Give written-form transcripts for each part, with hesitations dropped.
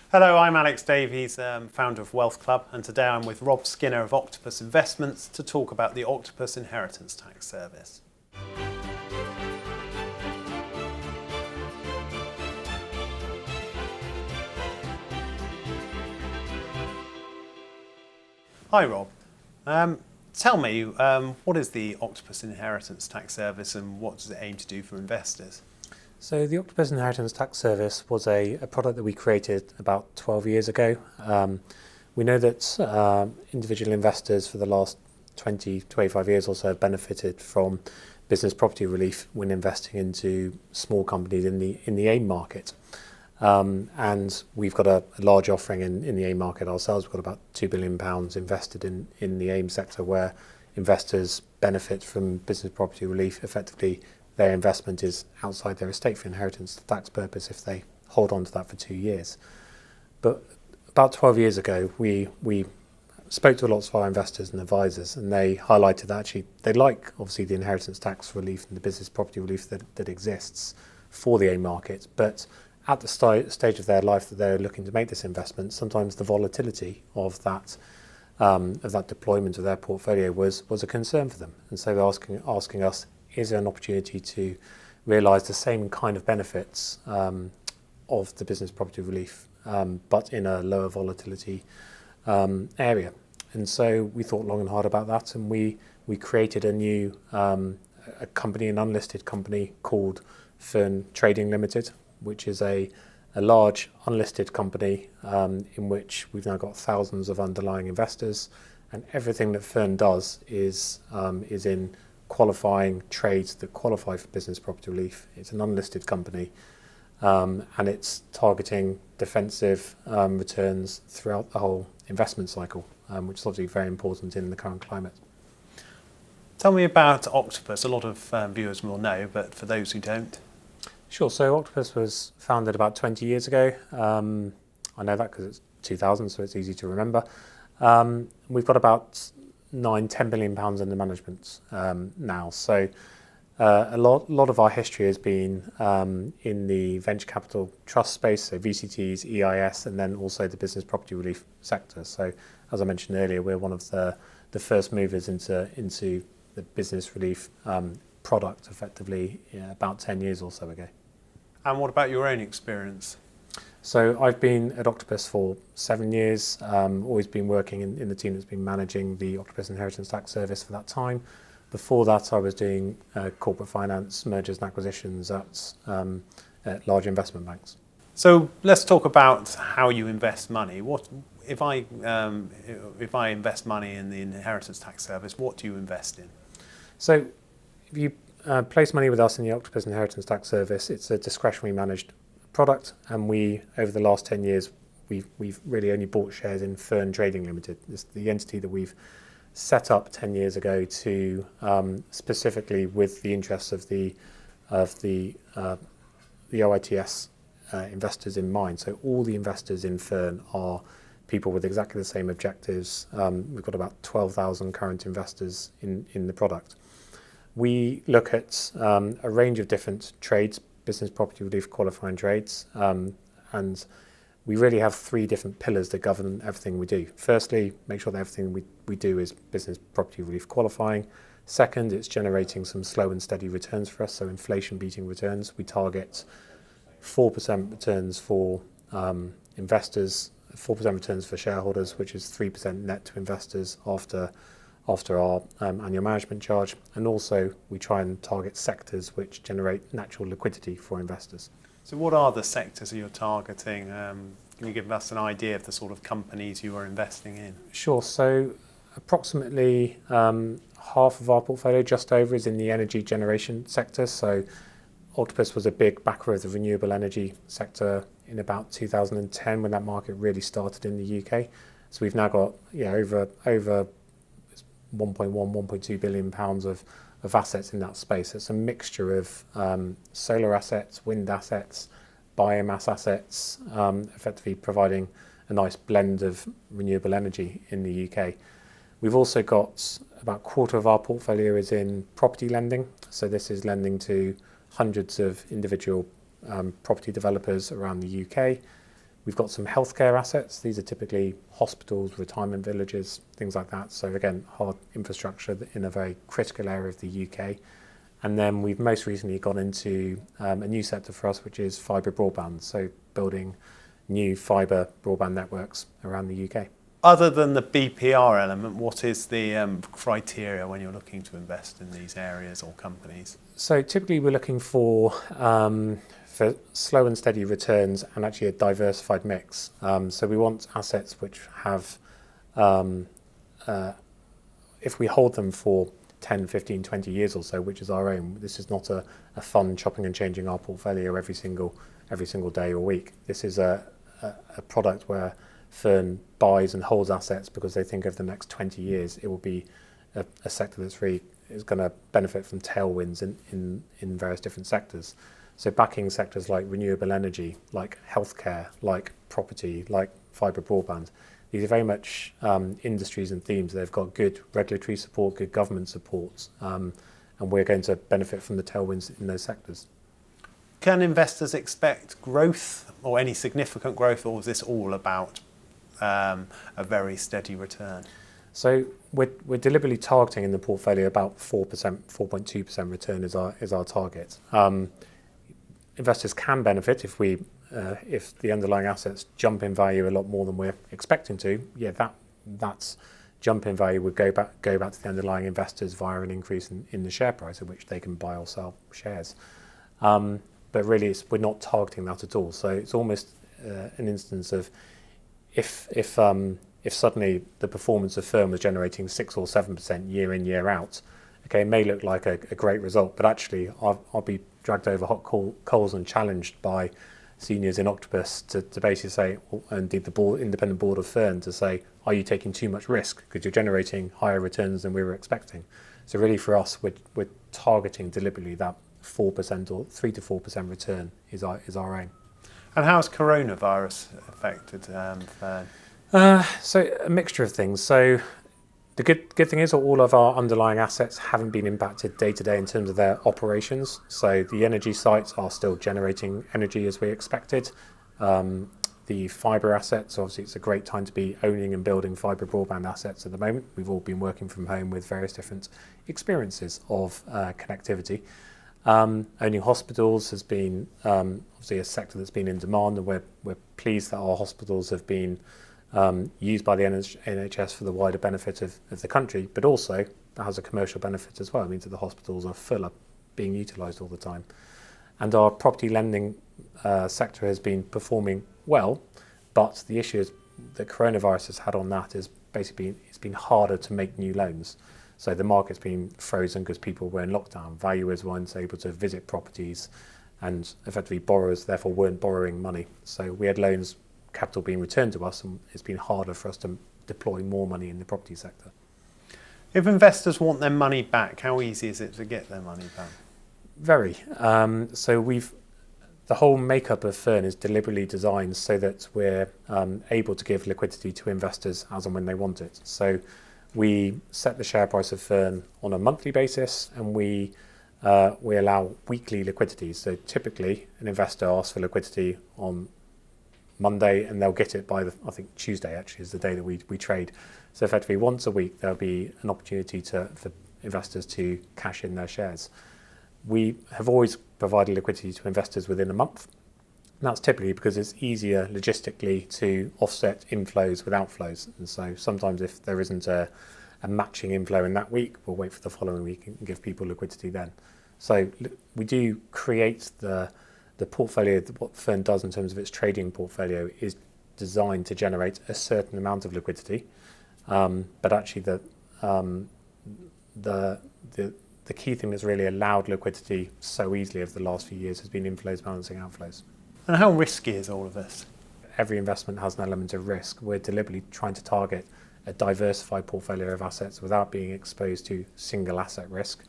Hello, I'm Alex Davies, founder of Wealth Club, and today I'm with Rob Skinner of Octopus Investments to talk about the Octopus Inheritance Tax Service. Hi Rob, tell me, what is the Octopus Inheritance Tax Service and what does it aim to do for investors? So the Octopus Inheritance Tax Service was a product that we created about 12 years ago. We know that individual investors for the last 20, 25 years or so have benefited from business property relief when investing into small companies in the AIM market. And we've got a large offering in the AIM market ourselves. We've got about £2 billion invested in the AIM sector where investors benefit from business property relief. Effectively, their investment is outside their estate for inheritance tax purpose if they hold on to that for 2 years. But about 12 years ago, we spoke to lots of our investors and advisors, and they highlighted that actually they like obviously the inheritance tax relief and the business property relief that exists for the AIM market, but at the stage of their life that they're looking to make this investment, sometimes the volatility of that deployment of their portfolio was a concern for them, and so they're asking us, is there an opportunity to realise the same kind of benefits of the business property relief, but in a lower volatility area? And so we thought long and hard about that, and we created a new a company, an unlisted company called Fern Trading Limited, which is a large unlisted company in which we've now got thousands of underlying investors, and everything that Fern does is in qualifying trades that qualify for business property relief. It's an unlisted company, and it's targeting defensive returns throughout the whole investment cycle, which is obviously very important in the current climate. Tell me about Octopus. A lot of viewers will know, but for those who don't. Sure. So Octopus was founded about 20 years ago. I know that because it's 2000, so it's easy to remember. We've got about £9-10 billion under management now. So a lot of our history has been in the venture capital trust space, so VCTs, EIS, and then also the business property relief sector. So as I mentioned earlier, we're one of the first movers into the business relief product effectively about 10 years or so ago. And what about your own experience? So I've been at Octopus for 7 years, always been working in the team that's been managing the Octopus Inheritance Tax Service for that time. Before that, I was doing corporate finance, mergers and acquisitions at large investment banks. So let's talk about how you invest money. What if I invest money in the Inheritance Tax Service, what do you invest in? So if you place money with us in the Octopus Inheritance Tax Service, it's a discretionary managed product, and we, over the last 10 years, we've really only bought shares in Fern Trading Limited. It's the entity that we've set up 10 years ago to specifically with the interests of the OITS investors in mind. So all the investors in Fern are people with exactly the same objectives. We've got about 12,000 current investors in the product. We look at a range of different trades, business property relief qualifying trades, and we really have 3 different pillars that govern everything we do. Firstly, make sure that everything we do is business property relief qualifying. Second, it's generating some slow and steady returns for us, so inflation beating returns. We target 4% returns for investors, 4% returns for shareholders, which is 3% net to investors after our annual management charge, and also we try and target sectors which generate natural liquidity for investors. So what are the sectors that you're targeting? Can you give us an idea of the sort of companies you are investing in? Sure. So approximately half of our portfolio, just over, is in the energy generation sector. So Octopus was a big backer of the renewable energy sector in about 2010 when that market really started in the UK. So we've now got over 1.2 billion pounds of assets in that space. It's a mixture of solar assets, wind assets, biomass assets, effectively providing a nice blend of renewable energy in the UK. We've also got about a quarter of our portfolio is in property lending. So this is lending to hundreds of individual property developers around the UK. We've got some healthcare assets. These are typically hospitals, retirement villages, things like that. So again, hard infrastructure in a very critical area of the UK. And then we've most recently gone into a new sector for us, which is fibre broadband. So building new fibre broadband networks around the UK. Other than the BPR element, what is the criteria when you're looking to invest in these areas or companies? So typically we're looking for slow and steady returns and actually a diversified mix. So we want assets which have, if we hold them for 10, 15, 20 years or so, which is our aim, this is not a fund chopping and changing our portfolio every single day or week. This is a product where Fern buys and holds assets because they think over the next 20 years it will be a sector that's really is going to benefit from tailwinds in various different sectors. So backing sectors like renewable energy, like healthcare, like property, like fibre broadband. These are very much industries and themes that have got good regulatory support, good government support, and we're going to benefit from the tailwinds in those sectors. Can investors expect growth or any significant growth, or is this all about a very steady return? So we're deliberately targeting in the portfolio about 4%, 4.2% return is our target. Investors can benefit if the underlying assets jump in value a lot more than we're expecting to. Yeah, that's jump in value would go back to the underlying investors via an increase in the share price at which they can buy or sell shares. But really, we're not targeting that at all. So it's almost an instance of if suddenly the performance of Fern was generating 6 or 7% year in, year out, okay, it may look like a great result, but actually I'll be dragged over hot coals and challenged by seniors in Octopus to basically say, and indeed the independent board of Fern to say, are you taking too much risk because you're generating higher returns than we were expecting? So really for us, we're targeting deliberately that 4% or 3 to 4% return is our aim. And how has coronavirus affected Fern? So a mixture of things. So the good thing is all of our underlying assets haven't been impacted day to day in terms of their operations. So the energy sites are still generating energy as we expected. The fibre assets, obviously it's a great time to be owning and building fibre broadband assets at the moment. We've all been working from home with various different experiences of connectivity. Owning hospitals has been obviously a sector that's been in demand, and we're pleased that our hospitals have been used by the NHS for the wider benefit of the country, but also that has a commercial benefit as well. It means that the hospitals are full up, being utilised all the time. And our property lending sector has been performing well, but the issue is that coronavirus has had on that is basically it's been harder to make new loans. So the market's been frozen because people were in lockdown. Valuers weren't able to visit properties, and effectively borrowers therefore weren't borrowing money. So we had loans, capital being returned to us, and it's been harder for us to deploy more money in the property sector. If investors want their money back, how easy is it to get their money back? Very. So the whole makeup of Fern is deliberately designed so that we're able to give liquidity to investors as and when they want it. So we set the share price of Fern on a monthly basis, and we allow weekly liquidity. So typically an investor asks for liquidity on Monday and they'll get it by I think Tuesday actually is the day that we trade. So effectively once a week there'll be an opportunity for investors to cash in their shares. We have always provided liquidity to investors within a month. And that's typically because it's easier logistically to offset inflows with outflows. And so sometimes if there isn't a matching inflow in that week, we'll wait for the following week and give people liquidity then. So we do create the portfolio. What Fern does in terms of its trading portfolio is designed to generate a certain amount of liquidity, but actually the key thing that's really allowed liquidity so easily over the last few years has been inflows balancing outflows. And how risky is all of this? Every investment has an element of risk. We're deliberately trying to target a diversified portfolio of assets without being exposed to single asset risk.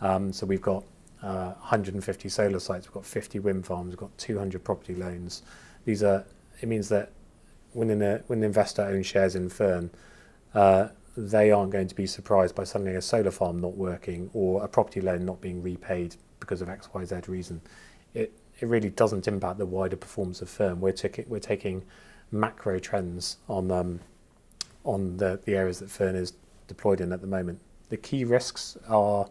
So we've got 150 solar sites, we've got 50 wind farms, we've got 200 property loans. It means that when an investor owns shares in Fern, they aren't going to be surprised by suddenly a solar farm not working or a property loan not being repaid because of X, Y, Z reason. it really doesn't impact the wider performance of firm. We're taking macro trends on the areas that Fern is deployed in at the moment. The key risks are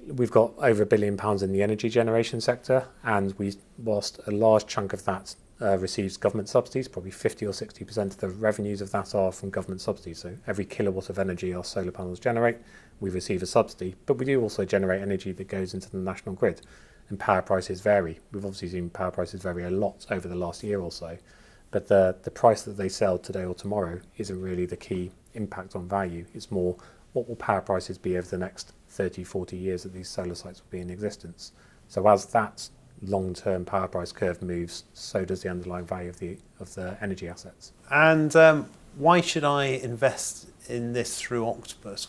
we've got over £1 billion in the energy generation sector, and whilst a large chunk of that receives government subsidies, probably 50 or 60% of the revenues of that are from government subsidies. So every kilowatt of energy our solar panels generate, we receive a subsidy. But we do also generate energy that goes into the national grid, and power prices vary. We've obviously seen power prices vary a lot over the last year or so, but the price that they sell today or tomorrow isn't really the key impact on value. It's more, what will power prices be over the next 30, 40 years that these solar sites will be in existence? So as that long-term power price curve moves, so does the underlying value of the energy assets. And why should I invest in this through Octopus?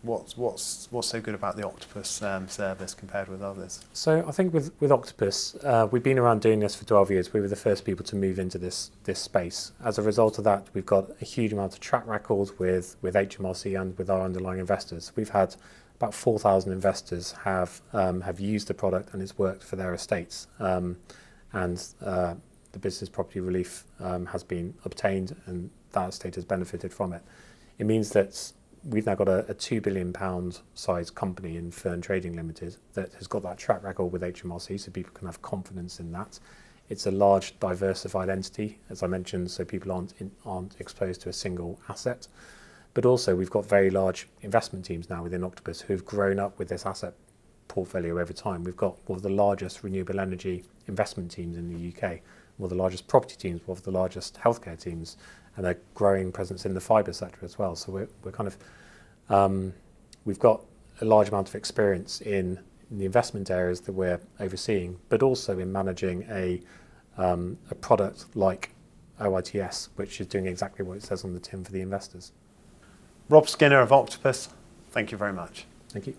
What's so good about the Octopus service compared with others? So I think with Octopus, we've been around doing this for 12 years. We were the first people to move into this space. As a result of that, we've got a huge amount of track record with HMRC and with our underlying investors. We've had about 4,000 investors have used the product, and it's worked for their estates. The business property relief has been obtained, and that estate has benefited from it. It means that we've now got a £2 billion size company in Fern Trading Limited that has got that track record with HMRC, so people can have confidence in that. It's a large, diversified entity, as I mentioned, so people aren't exposed to a single asset. But also, we've got very large investment teams now within Octopus who've grown up with this asset portfolio over time. We've got one of the largest renewable energy investment teams in the UK, one of the largest property teams, one of the largest healthcare teams, and a growing presence in the fibre sector as well. So we're kind of, we've got a large amount of experience in the investment areas that we're overseeing, but also in managing a product like OITS, which is doing exactly what it says on the tin for the investors. Rob Skinner of Octopus, thank you very much. Thank you.